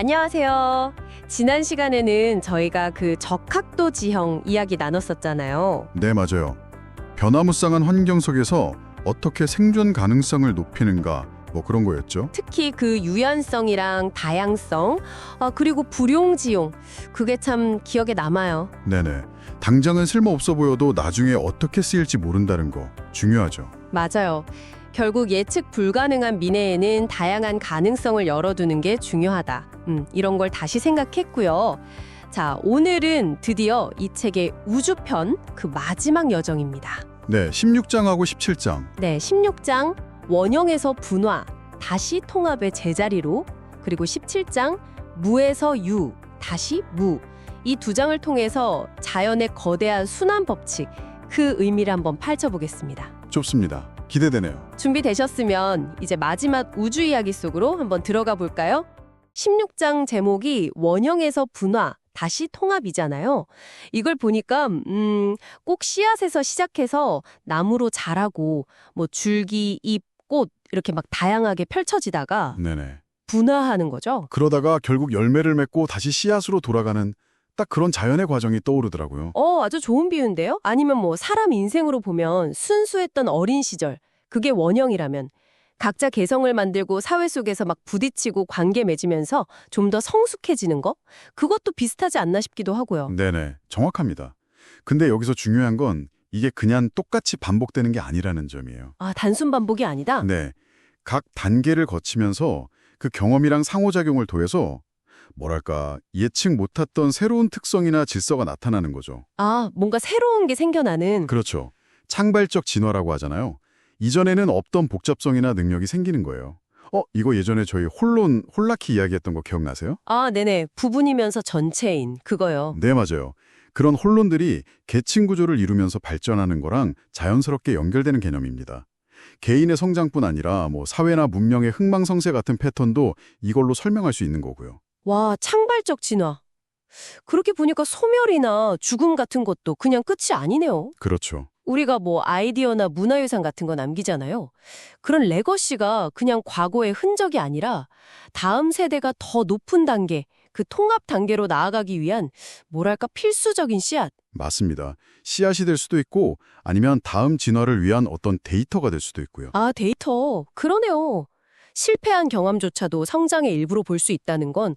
안녕하세요. 지난 시간에는 저희가 그 적학도 지형 이야기 나눴었잖아요. 네, 맞아요. 변화무쌍한 환경 속에서 어떻게 생존 가능성을 높이는가 뭐 그런 거였죠. 특히 그 유연성이랑 다양성, 그리고 불용지용, 그게 참 기억에 남아요. 네네. 당장은 쓸모없어 보여도 나중에 어떻게 쓰일지 모른다는 거 중요하죠. 맞아요. 결국 예측 불가능한 미래에는 다양한 가능성을 열어두는 게 중요하다. 이런 걸 다시 생각했고요. 자, 오늘은 드디어 이 책의 우주편 그 마지막 여정입니다. 네, 16장하고 17장. 네, 16장 원형에서 분화, 다시 통합의 제자리로, 그리고 17장 무에서 유, 다시 무. 이 두 장을 통해서 자연의 거대한 순환 법칙, 그 의미를 한번 펼쳐보겠습니다. 좋습니다. 기대되네요. 준비되셨으면 이제 마지막 우주 이야기 속으로 한번 들어가 볼까요? 16장 제목이 원형에서 분화, 다시 통합이잖아요. 이걸 보니까 꼭 씨앗에서 시작해서 나무로 자라고 뭐 줄기, 잎, 꽃 이렇게 막 다양하게 펼쳐지다가 네네. 분화하는 거죠. 그러다가 결국 열매를 맺고 다시 씨앗으로 돌아가는 딱 그런 자연의 과정이 떠오르더라고요. 아주 좋은 비유인데요? 아니면 뭐 사람 인생으로 보면 순수했던 어린 시절, 그게 원형이라면 각자 개성을 만들고 사회 속에서 막 부딪히고 관계 맺으면서 좀 더 성숙해지는 거? 그것도 비슷하지 않나 싶기도 하고요. 네네. 정확합니다. 근데 여기서 중요한 건 이게 그냥 똑같이 반복되는 게 아니라는 점이에요. 단순 반복이 아니다? 네. 각 단계를 거치면서 그 경험이랑 상호작용을 통해서 뭐랄까 예측 못했던 새로운 특성이나 질서가 나타나는 거죠. 뭔가 새로운 게 생겨나는. 그렇죠. 창발적 진화라고 하잖아요. 이전에는 없던 복잡성이나 능력이 생기는 거예요. 이거 예전에 저희 홀라키 이야기했던 거 기억나세요? 네네. 부분이면서 전체인 그거요. 네, 맞아요. 그런 혼론들이 계층 구조를 이루면서 발전하는 거랑 자연스럽게 연결되는 개념입니다. 개인의 성장뿐 아니라 뭐 사회나 문명의 흥망성쇠 같은 패턴도 이걸로 설명할 수 있는 거고요. 와, 창발적 진화. 그렇게 보니까 소멸이나 죽음 같은 것도 그냥 끝이 아니네요. 그렇죠. 우리가 뭐 아이디어나 문화유산 같은 거 남기잖아요. 그런 레거시가 그냥 과거의 흔적이 아니라 다음 세대가 더 높은 단계, 그 통합 단계로 나아가기 위한 뭐랄까 필수적인 씨앗. 맞습니다. 씨앗이 될 수도 있고 아니면 다음 진화를 위한 어떤 데이터가 될 수도 있고요. 데이터. 그러네요. 실패한 경험조차도 성장의 일부로 볼 수 있다는 건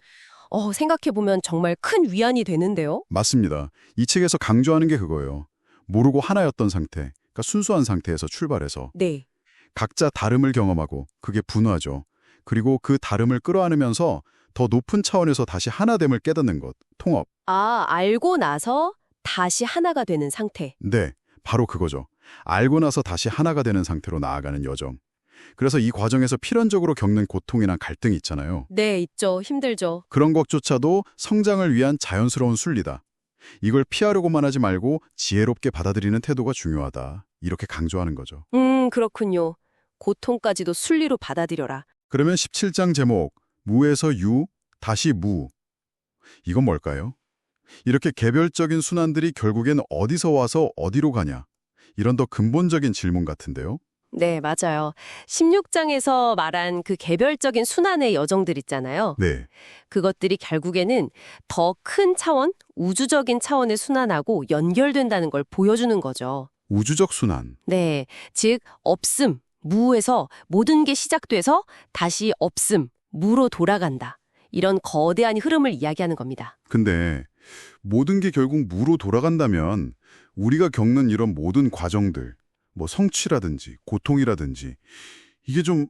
생각해보면 정말 큰 위안이 되는데요. 맞습니다. 이 책에서 강조하는 게 그거예요. 모르고 하나였던 상태, 그러니까 순수한 상태에서 출발해서 네. 각자 다름을 경험하고 그게 분화죠. 그리고 그 다름을 끌어안으면서 더 높은 차원에서 다시 하나됨을 깨닫는 것, 통합. 알고 나서 다시 하나가 되는 상태. 네, 바로 그거죠. 알고 나서 다시 하나가 되는 상태로 나아가는 여정. 그래서 이 과정에서 필연적으로 겪는 고통이나 갈등이 있잖아요. 네, 있죠. 힘들죠. 그런 것조차도 성장을 위한 자연스러운 순리다. 이걸 피하려고만 하지 말고 지혜롭게 받아들이는 태도가 중요하다. 이렇게 강조하는 거죠. 그렇군요. 고통까지도 순리로 받아들여라. 그러면 17장 제목, 무에서 유, 다시 무. 이건 뭘까요? 이렇게 개별적인 순환들이 결국엔 어디서 와서 어디로 가냐? 이런 더 근본적인 질문 같은데요. 네, 맞아요. 16장에서 말한 그 개별적인 순환의 여정들 있잖아요. 네, 그것들이 결국에는 더 큰 차원, 우주적인 차원의 순환하고 연결된다는 걸 보여주는 거죠. 우주적 순환. 네, 즉 없음, 무에서 모든 게 시작돼서 다시 없음, 무로 돌아간다. 이런 거대한 흐름을 이야기하는 겁니다. 근데 모든 게 결국 무로 돌아간다면 우리가 겪는 이런 모든 과정들, 뭐 성취라든지 고통이라든지 이게 좀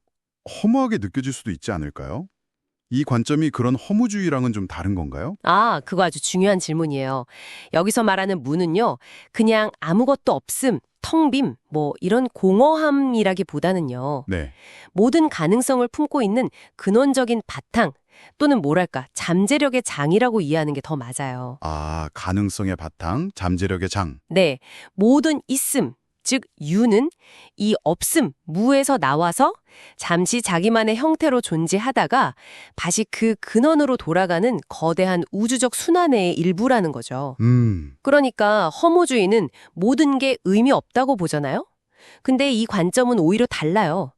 허무하게 느껴질 수도 있지 않을까요? 이 관점이 그런 허무주의랑은 좀 다른 건가요? 그거 아주 중요한 질문이에요. 여기서 말하는 무는요, 그냥 아무것도 없음, 텅 빔, 뭐 이런 공허함이라기보다는요, 네, 모든 가능성을 품고 있는 근원적인 바탕 또는 뭐랄까 잠재력의 장이라고 이해하는 게 더 맞아요. 가능성의 바탕, 잠재력의 장. 네, 모든 있음, 즉 유는 이 없음, 무에서 나와서 잠시 자기만의 형태로 존재하다가 다시 그 근원으로 돌아가는 거대한 우주적 순환의 일부라는 거죠. 그러니까 허무주의는 모든 게 의미 없다고 보잖아요. 근데 이 관점은 오히려 달라요.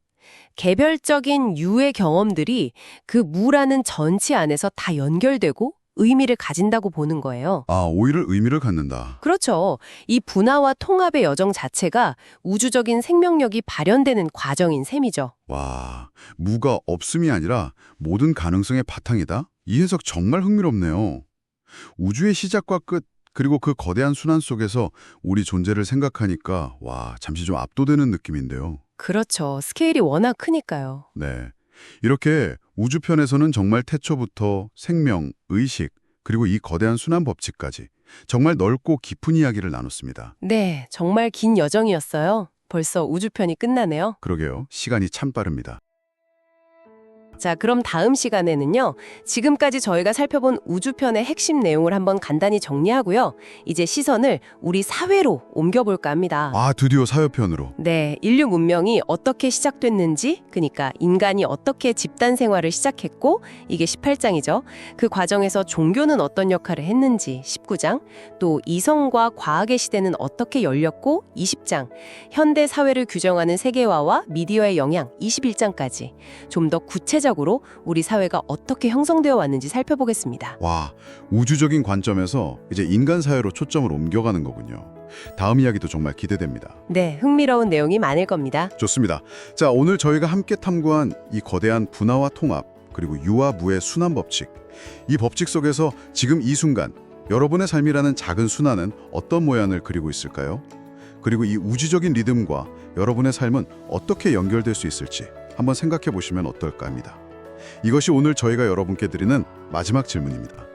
개별적인 유의 경험들이 그 무라는 전체 안에서 다 연결되고 의미를 가진다고 보는 거예요. 아, 오히려 의미를 갖는다. 그렇죠. 이 분화와 통합의 여정 자체가 우주적인 생명력이 발현되는 과정인 셈이죠. 와, 무가 없음이 아니라 모든 가능성의 바탕이다? 이 해석 정말 흥미롭네요. 우주의 시작과 끝, 그리고 그 거대한 순환 속에서 우리 존재를 생각하니까 와, 잠시 좀 압도되는 느낌인데요. 그렇죠. 스케일이 워낙 크니까요. 네. 이렇게 우주편에서는 정말 태초부터 생명, 의식, 그리고 이 거대한 순환 법칙까지 정말 넓고 깊은 이야기를 나눴습니다. 네, 정말 긴 여정이었어요. 벌써 우주편이 끝나네요. 그러게요. 시간이 참 빠릅니다. 자, 그럼 다음 시간에는요. 지금까지 저희가 살펴본 우주편의 핵심 내용을 한번 간단히 정리하고요. 이제 시선을 우리 사회로 옮겨볼까 합니다. 아, 드디어 사회편으로. 네, 인류 문명이 어떻게 시작됐는지, 그러니까 인간이 어떻게 집단 생활을 시작했고, 이게 18장이죠. 그 과정에서 종교는 어떤 역할을 했는지, 19장, 또 이성과 과학의 시대는 어떻게 열렸고, 20장, 현대 사회를 규정하는 세계화와 미디어의 영향, 21장까지 좀 더 구체적으로 우리 사회가 어떻게 형성되어 왔는지 살펴보겠습니다. 와, 우주적인 관점에서 이제 인간 사회로 초점을 옮겨가는 거군요. 다음 이야기도 정말 기대됩니다. 네, 흥미로운 내용이 많을 겁니다. 좋습니다. 자, 오늘 저희가 함께 탐구한 이 거대한 분화와 통합, 그리고 유와 무의 순환 법칙. 이 법칙 속에서 지금 이 순간 여러분의 삶이라는 작은 순환은 어떤 모양을 그리고 있을까요? 그리고 이 우주적인 리듬과 여러분의 삶은 어떻게 연결될 수 있을지 한번 생각해 보시면 어떨까 합니다. 이것이 오늘 저희가 여러분께 드리는 마지막 질문입니다.